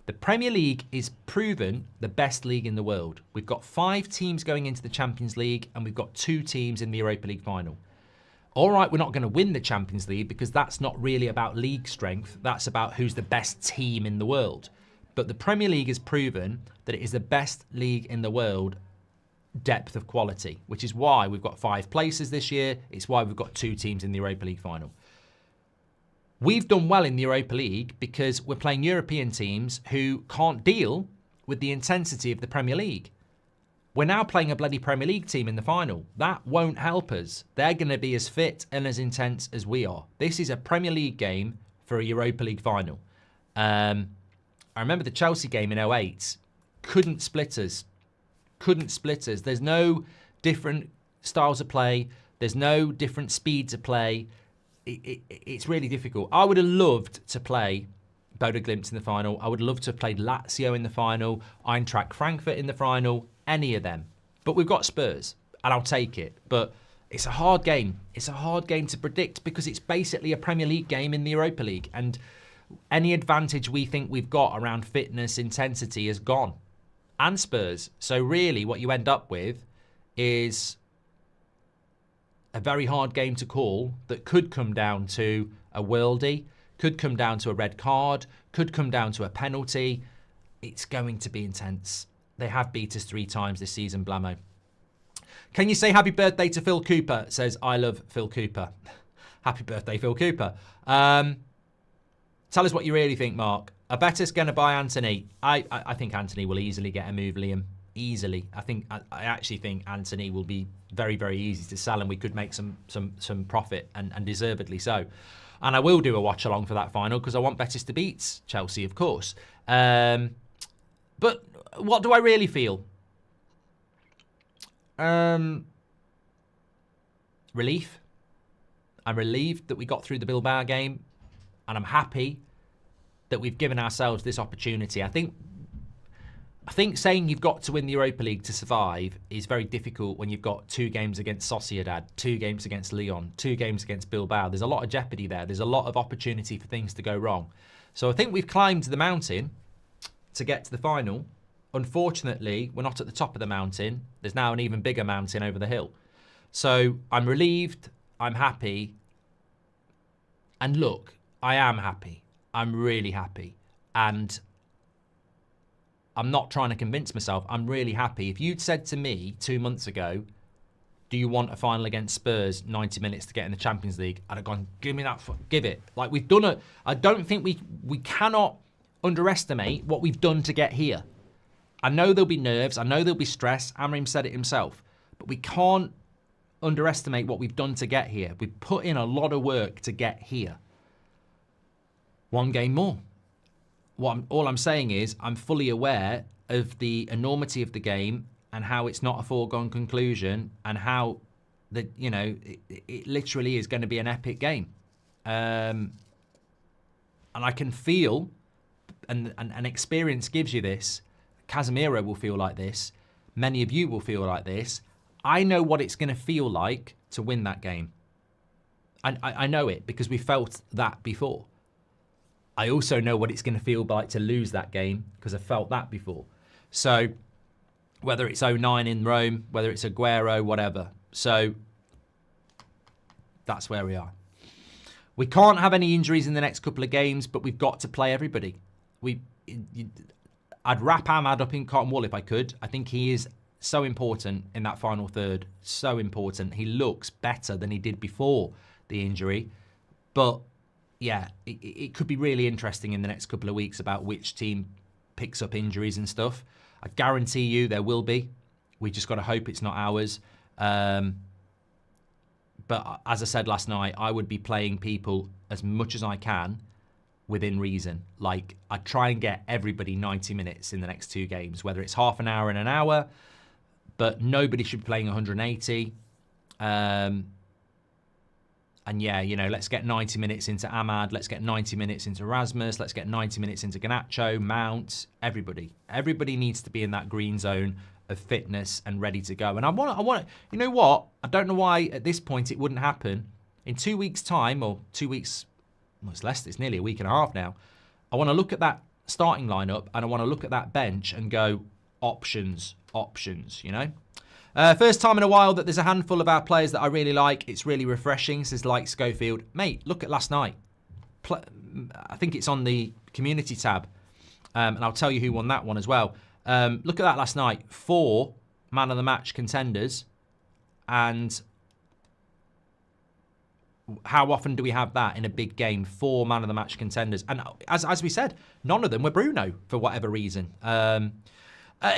The Premier League is proven the best league in the world. We've got 5 teams going into the Champions League and we've got 2 teams in the Europa League final. All right, we're not going to win the Champions League because that's not really about league strength. That's about who's the best team in the world. But the Premier League has proven that it is the best league in the world, depth of quality, which is why we've got 5 places this year. It's why we've got 2 teams in the Europa League final. We've done well in the Europa League because we're playing European teams who can't deal with the intensity of the Premier League. We're now playing a bloody Premier League team in the final. That won't help us. They're going to be as fit and as intense as we are. This is a Premier League game for a Europa League final. I remember the Chelsea game in 08. Couldn't split us. Couldn't split us. There's no different styles of play. There's no different speeds of play. It's really difficult. I would have loved to play Bodo Glimt in the final. I would love to have played Lazio in the final, Eintracht Frankfurt in the final, any of them. But we've got Spurs, and I'll take it. But it's a hard game. It's a hard game to predict because it's basically a Premier League game in the Europa League. And any advantage we think we've got around fitness, intensity is gone. And Spurs. So really what you end up with is a very hard game to call that could come down to a worldie, could come down to a red card, could come down to a penalty. It's going to be intense. They have beat us 3 times this season, Blamo. Can you say happy birthday to Phil Cooper? Says, I love Phil Cooper. Happy birthday, Phil Cooper. Tell us what you really think, Mark. I bet it's going to buy Anthony. I think Anthony will easily get a move, Liam. Easily. I actually think Anthony will be very, very easy to sell, and we could make some profit, and deservedly so. And I will do a watch along for that final because I want Betis to beat Chelsea, of course. But what do I really feel? Relief. I'm relieved that we got through the Bilbao game, and I'm happy that we've given ourselves this opportunity. I think saying you've got to win the Europa League to survive is very difficult when you've got 2 games against Sociedad, 2 games against Lyon, 2 games against Bilbao. There's a lot of jeopardy there. There's a lot of opportunity for things to go wrong. So I think we've climbed the mountain to get to the final. Unfortunately, we're not at the top of the mountain. There's now an even bigger mountain over the hill. So I'm relieved. I'm happy. And look, I am happy. I'm really happy. And I'm not trying to convince myself. I'm really happy. If you'd said to me 2 months ago, do you want a final against Spurs, 90 minutes to get in the Champions League? I'd have gone, give me that, give it. Like, we've done it. I don't think we cannot underestimate what we've done to get here. I know there'll be nerves. I know there'll be stress. Amrim said it himself. But we can't underestimate what we've done to get here. We've put in a lot of work to get here. 1 game more. All I'm saying is I'm fully aware of the enormity of the game and how it's not a foregone conclusion and how it literally is going to be an epic game. And I can feel, and experience gives you this, Casemiro will feel like this, many of you will feel like this. I know what it's going to feel like to win that game. I know it because we felt that before. I also know what it's going to feel like to lose that game because I felt that before. So whether it's 09 in Rome, whether it's Aguero, whatever. So that's where we are. We can't have any injuries in the next couple of games, but we've got to play everybody. I'd wrap Ahmad up in cotton wool if I could. I think he is so important in that final third. So important. He looks better than he did before the injury. But yeah, it could be really interesting in the next couple of weeks about which team picks up injuries and stuff. I guarantee you there will be. We just got to hope it's not ours. But as I said last night, I would be playing people as much as I can within reason. Like, I'd try and get everybody 90 minutes in the next 2 games, whether it's half an hour and an hour, but nobody should be playing 180. And yeah, let's get 90 minutes into Ahmad. Let's get 90 minutes into Rasmus. Let's get 90 minutes into Garnacho, Mount, everybody. Everybody needs to be in that green zone of fitness and ready to go. And I want, you know what? I don't know why at this point it wouldn't happen. In 2 weeks' time, or 2 weeks, well, it's nearly a week and a half now. I want to look at that starting lineup and I want to look at that bench and go, options, First time in a while that there's a handful of our players that I really like. It's really refreshing, says like Schofield. Mate, look at last night. I think it's on the community tab. And I'll tell you who won that one as well. Look at that last night. 4 man of the match contenders. And how often do we have that in a big game? 4 man of the match contenders. And as we said, none of them were Bruno for whatever reason.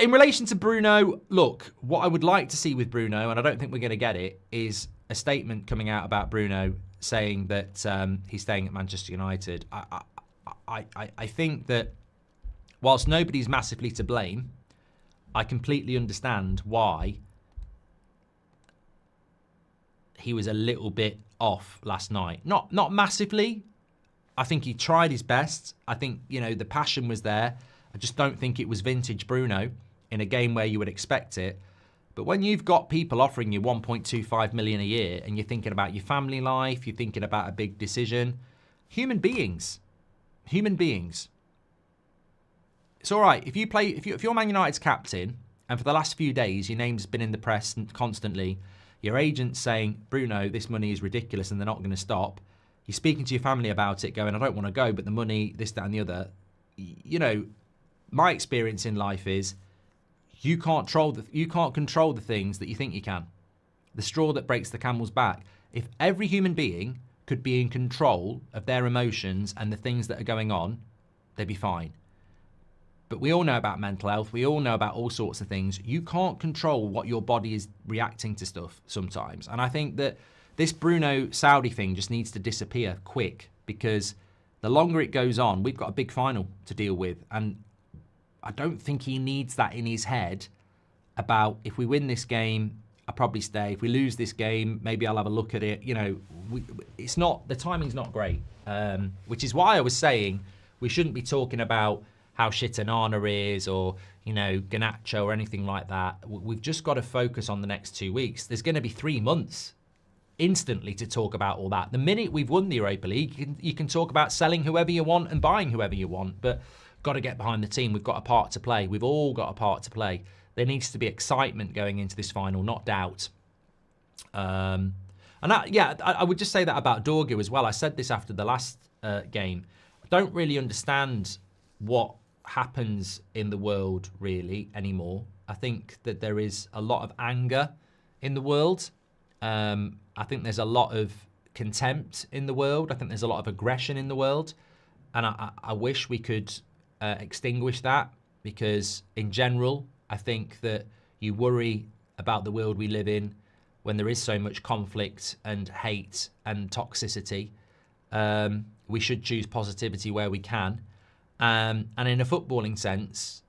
In relation to Bruno, look, what I would like to see with Bruno, and I don't think we're going to get it, is a statement coming out about Bruno saying that he's staying at Manchester United. I think that whilst nobody's massively to blame, I completely understand why he was a little bit off last night. Not massively. I think he tried his best. I think, the passion was there. I just don't think it was vintage Bruno in a game where you would expect it. But when you've got people offering you 1.25 million a year and you're thinking about your family life, you're thinking about a big decision, human beings. It's all right if you're Man United's captain and for the last few days your name's been in the press constantly, your agent's saying, Bruno, this money is ridiculous and they're not going to stop. You're speaking to your family about it, going, I don't want to go, but the money, this, that, and the other. My experience in life is you can't control the things that you think you can. The straw that breaks the camel's back. If every human being could be in control of their emotions and the things that are going on, they'd be fine. But we all know about mental health. We all know about all sorts of things. You can't control what your body is reacting to stuff sometimes. And I think that this Bruno Saudi thing just needs to disappear quick, because the longer it goes on, we've got a big final to deal with. And I don't think he needs that in his head about, if we win this game, I'll probably stay. If we lose this game, maybe I'll have a look at it. The timing's not great, which is why I was saying we shouldn't be talking about how shit Onana is or, Garnacho or anything like that. We've just got to focus on the next 2 weeks. There's going to be 3 months instantly to talk about all that. The minute we've won the Europa League, you can talk about selling whoever you want and buying whoever you want, but got to get behind the team. We've got a part to play. We've all got a part to play. There needs to be excitement going into this final, not doubt. I would just say that about Dorgu as well. I said this after the last game. I don't really understand what happens in the world really anymore. I think that there is a lot of anger in the world. I think there's a lot of contempt in the world. I think there's a lot of aggression in the world. And I wish we could extinguish that, because in general, I think that you worry about the world we live in when there is so much conflict and hate and toxicity. We should choose positivity where we can. And in a footballing sense,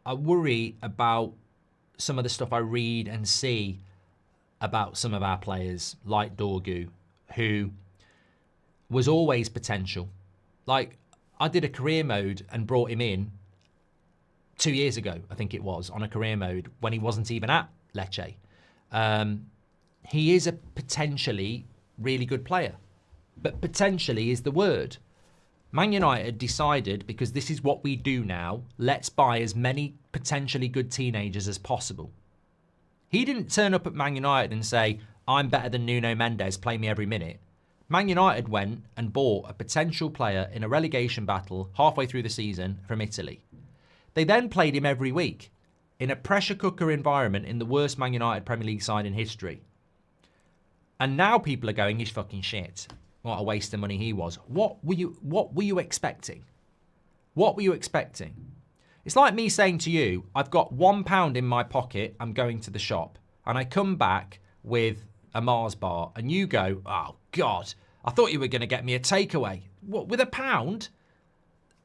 I worry about some of the stuff I read and see about some of our players, like Dorgu, who was always potential. Like, I did a career mode and brought him in 2 years ago, I think it was, on a career mode when he wasn't even at Lecce. He is a potentially really good player, but potentially is the word. Man United decided, because this is what we do now, let's buy as many potentially good teenagers as possible. He didn't turn up at Man United and say, I'm better than Nuno Mendes, play me every minute. Man United went and bought a potential player in a relegation battle halfway through the season from Italy. They then played him every week in a pressure cooker environment in the worst Man United Premier League side in history. And now people are going, he's fucking shit. What a waste of money he was. What were you expecting? What were you expecting? It's like me saying to you, I've got £1 in my pocket, I'm going to the shop, and I come back with a Mars bar, and you go, oh God, I thought you were going to get me a takeaway. What, with £1?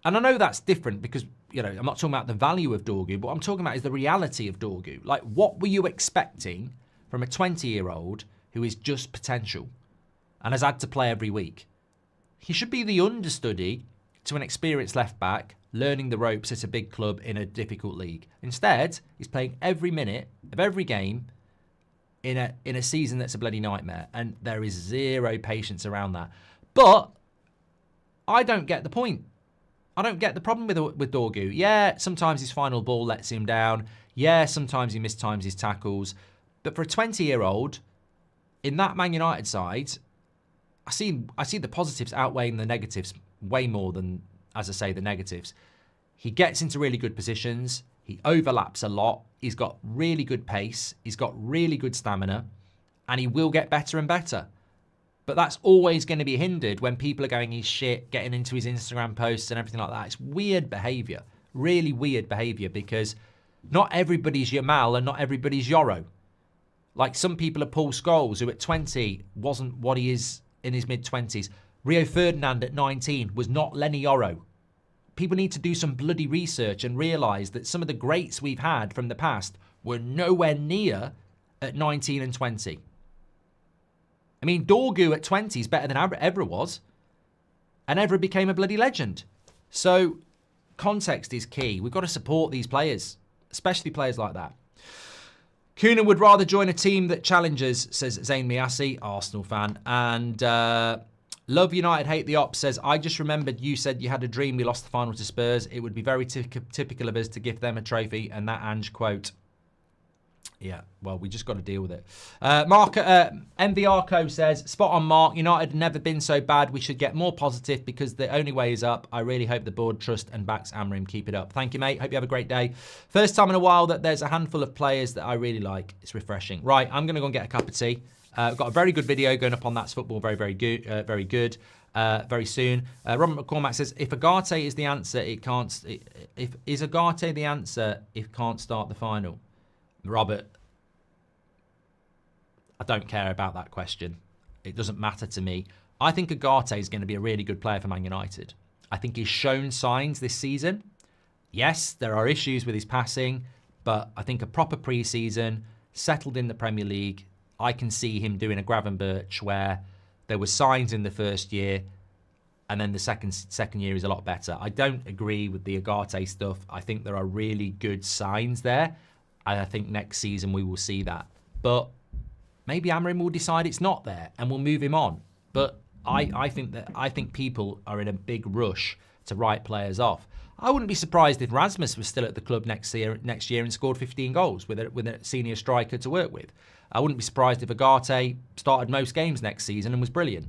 And I know that's different because, I'm not talking about the value of Dorgu, but what I'm talking about is the reality of Dorgu. Like, what were you expecting from a 20-year-old who is just potential and has had to play every week? He should be the understudy to an experienced left-back, learning the ropes at a big club in a difficult league. Instead, he's playing every minute of every game in a season that's a bloody nightmare, and there is zero patience around that. But I don't get the point. I don't get the problem with Dorgu. Yeah, sometimes his final ball lets him down. Yeah, sometimes he mistimes his tackles. But for a 20-year-old, in that Man United side, I see the positives outweighing the negatives way more than, as I say, the negatives. He gets into really good positions. He overlaps a lot. He's got really good pace. He's got really good stamina. And he will get better and better. But that's always going to be hindered when people are going, he's shit, getting into his Instagram posts and everything like that. It's weird behaviour. Really weird behaviour, because not everybody's Yamal and not everybody's Yoro. Like, some people are Paul Scholes, who at 20 wasn't what he is in his mid-20s. Rio Ferdinand at 19 was not Lenny Yoro. people need to do some bloody research and realise that some of the greats we've had from the past were nowhere near at 19 and 20. I mean, Dorgu at 20 is better than Evra was. And Evra became a bloody legend. So context is key. We've got to support these players, especially players like that. Cunha would rather join a team that challenges, says Zayn Miasi, Arsenal fan. And Love United Hate the Ops says, I just remembered you said you had a dream we lost the final to Spurs. It would be very typical of us to give them a trophy. And that Ange quote. Yeah, well, we just got to deal with it. MVRco says, spot on, Mark. United have never been so bad. We should get more positive because the only way is up. I really hope the board trust and backs Amorim. Keep it up. Thank you, mate. Hope you have a great day. First time in a while that there's a handful of players that I really like. It's refreshing. Right, I'm going to go and get a cup of tea. I've got a very good video going up on That's Football. Very, very good. Very soon. Robert McCormack says, if Agate is the answer, it can't. If is Agate the answer, it can't start the final. Robert, I don't care about that question. It doesn't matter to me. I think Agate is going to be a really good player for Man United. I think he's shown signs this season. Yes, there are issues with his passing, but I think a proper pre-season, settled in the Premier League, I can see him doing a Gravenberch where there were signs in the first year and then the second year is a lot better. I don't agree with the Agate stuff. I think there are really good signs there. I think next season we will see that. But maybe Amorim will decide it's not there and we'll move him on. But I think people are in a big rush to write players off. I wouldn't be surprised if Rasmus was still at the club next year and scored 15 goals with a senior striker to work with. I wouldn't be surprised if Agate started most games next season and was brilliant.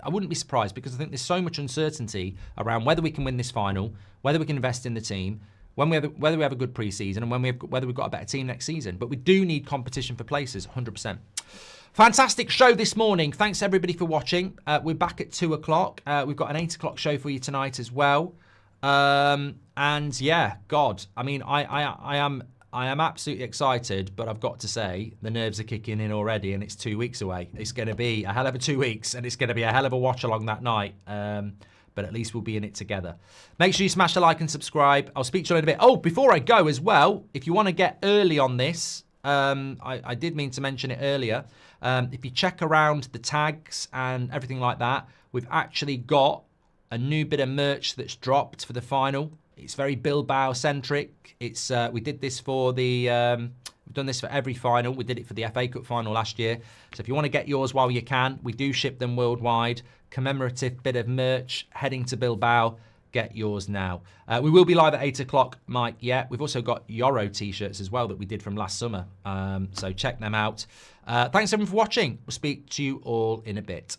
I wouldn't be surprised because I think there's so much uncertainty around whether we can win this final, whether we can invest in the team, whether we have a good pre-season and whether we've got a better team next season. But we do need competition for places, 100%. Fantastic show this morning. Thanks everybody for watching. We're back at 2 o'clock. We've got an 8 o'clock show for you tonight as well. And yeah, God, I mean, I am absolutely excited, but I've got to say the nerves are kicking in already and it's 2 weeks away. It's going to be a hell of a 2 weeks and it's going to be a hell of a watch along that night. But at least we'll be in it together. Make sure you smash a like and subscribe. I'll speak to you in a bit. Oh, before I go as well, if you want to get early on this, I did mean to mention it earlier. If you check around the tags and everything like that, we've actually got a new bit of merch that's dropped for the final. It's very Bilbao centric. It's we did this for the we've done this for every final. We did it for the FA Cup final last year. So if you want to get yours while you can, we do ship them worldwide. Commemorative bit of merch heading to Bilbao. Get yours now. We will be live at 8 o'clock, Mike. Yeah, we've also got Euro t-shirts as well that we did from last summer. So check them out. Thanks everyone for watching. We'll speak to you all in a bit.